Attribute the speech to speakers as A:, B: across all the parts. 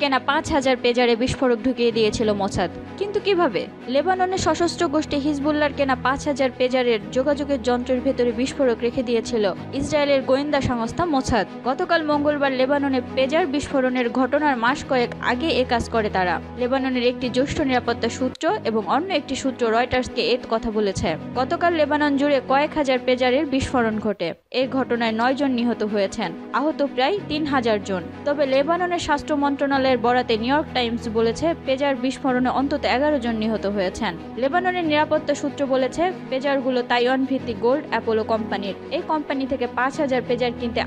A: কেনা ৫,০০০ পেজারে বিস্ফোরক ঢুকিয়ে দিয়েছিল মোসাদ। কিন্তু কিভাবে? লেবাননের সশস্ত্র গোষ্ঠী হিজবুল্লাহর কেনা ৫,০০০ পেজারের যোগাযোগের যন্ত্রের ভেতরে বিস্ফোরক রেখে দিয়েছিল ইসরায়েলের গোয়েন্দা সংস্থা মোসাদ। গতকাল মঙ্গলবার লেবাননে পেজার বিস্ফোরণের ঘটনার মাস কয়েক আগে এ কাজ করে তারা। লেবাননের একটি জ্যেষ্ঠ নিরাপত্তা সূত্র এবং অন্য একটি সূত্র রয়টার্সকে এ কথা বলেছে। গতকাল লেবানন জুড়ে কয়েক হাজার পেজারের বিস্ফোরণ ঘটে। এই ঘটনায় ৯ জন নিহত হয়েছেন, আহত প্রায় ৩,০০০ জন। তবে লেবাননের স্বাস্থ্য মন্ত্রণালয়ের বরাতে নিউ ইয়র্ক টাইমস বলেছে পেজার বিস্ফোরণে অন্তত ১১ জন নিহত হয়েছেন। লেবাননের নিরাপত্তা সূত্র বলেছে পেজারগুলো তাইওয়ান ভিত্তিক গোল্ড অ্যাপোলো কোম্পানির। এই কোম্পানি থেকে ৫,০০০ পেজার কিনতে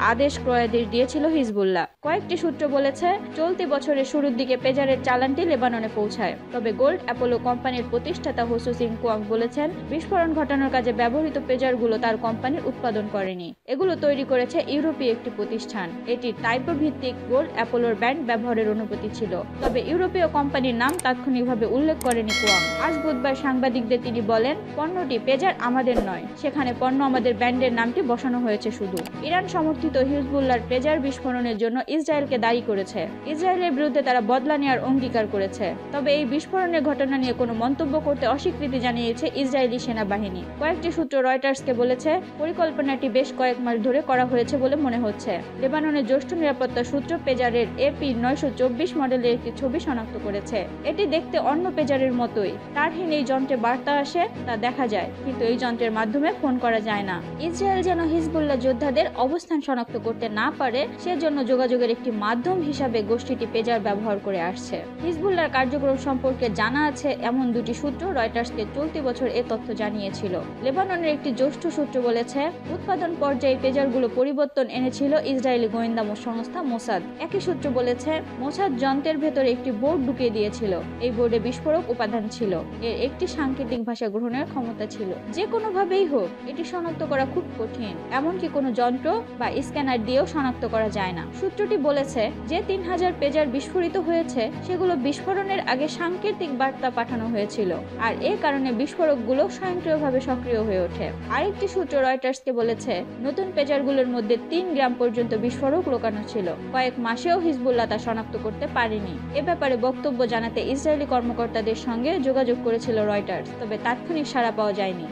A: ক্রয়াদেশ দিয়েছিল হিজবুল্লাহ। কয়েকটি সূত্র বলেছে চলতি বছরের শুরুর দিকে পেজারের চালানটি লেবাননে পৌঁছায়। তবে গোল্ড অ্যাপোলো কোম্পানির প্রতিষ্ঠাতা হোসু সিং কুয়াং বলেছেন বিস্ফোরণ ঘটানোর কাজে ব্যবহৃত পেজারগুলো তার কোম্পানির উৎপাদন করেনি। এগুলো তৈরি করেছে ইউরোপীয় একটি প্রতিষ্ঠান। এটি টাইপো ভিত্তিক গোল্ড অ্যাপোলোর ব্যান্ড ব্যবহারের অনুমতি ছিল। তবে ইউরোপীয় কোম্পানির নাম তাৎক্ষণিকভাবে উল্লেখ করেনি কুয়াং। আজ বুধবার সাংবাদিকদের তিনি বলেন, পণ্যটি পেজার আমাদের নয়, সেখানে পণ্য আমাদের ব্যান্ডের নামটি বসানো হয়েছে শুধু। ইরান সমর্থিত হিজবুল্লাহর পেজার বিস্ফোরণের জন্য ইসরায়েলকে দায়ী করেছে। ইসরায়েলের বিরুদ্ধে তারা বদলা নেওয়ার অঙ্গীকার করেছে। তবে এই বিস্ফোরণের ঘটনা নিয়ে কোনো মন্তব্য করতে অস্বীকৃতি জানিয়েছে ইসরায়েলি সেনাবাহিনী। কয়েকটি সূত্র রয়টার্সকে বলেছে পরিকল্পনাটি বেশ কয়েক মাস ধরে করা হয়েছে বলে মনে হচ্ছে। লেবাননের জ্যেষ্ঠ নিরাপত্তা সূত্র পেজারের AP-924 মডেলের একটি ছবি শনাক্ত করেছে। এটি দেখতে অন্য পেজারের মতোই। তারহীন এই যন্ত্রে বার্তা আসে তা দেখা যায়, কিন্তু এই যন্ত্রের মাধ্যমে ফোন করা যায় না। ইসরায়েল যেন হিজবুল্লাহ যোদ্ধাদের অবস্থান শনাক্ত করতে না পারে সেজন্য যোগাযোগের একটি মাধ্যম হিসাবে গোষ্ঠীটি পেজার ব্যবহার করে আসছে। হিজবুল্লাহর কার্যক্রম সম্পর্কে জানা আছে এমন দুটি সূত্র রয়টার্সকে চলতি বছর এ তথ্য জানিয়েছিল। লেবাননের একটি জ্যেষ্ঠ সূত্র বলেছে উৎপাদন পর্যায়ে পেজারগুলো পরিবর্তন এনেছিল ইসরায়েলি গোয়েন্দা সংস্থা মোসাদ। একই সূত্র বলেছে মোসাদ যন্ত্রের ভেতরে একটি বোর্ড ঢুকিয়ে দিয়েছিল। এই বোর্ডে বিস্ফোরক উপাদান ছিল। এর একটি সাংকেতিক ভাষা গ্রহণের ক্ষমতা ছিল। যে কোনোভাবেই হোক এটি শনাক্ত করা খুব কঠিন, এমনকি কোনো যন্ত্র বা স্ক্যানার দিয়েও শনাক্ত করা যায় না। সূত্রটি বলেছে যে ৩,০০০ পেজার বিস্ফোরিত হয়েছে সেগুলো বিস্ফোরণের আগে সাংকেতিক বার্তা পাঠানো হয়েছিল, আর এ কারণে বিস্ফোরকগুলো স্বয়ংক্রিয়ভাবে সক্রিয় হয়ে ওঠে। আরেকটি সূত্র রয়টার্সকে বলেছে নতুন পেজারগুলোর মধ্যে ৩ গ্রাম পর্যন্ত বিস্ফোরক লুকানো ছিল। কয়েক মাসেও হিজবুল্লাহ তা শনাক্ত করতে পারেনি। এ ব্যাপারে বক্তব্য জানাতে ইসরায়েলি কর্মকর্তাদের সঙ্গে যোগাযোগ করেছিল রয়টার্স, তবে তাৎক্ষণিক সাড়া পাওয়া যায়নি।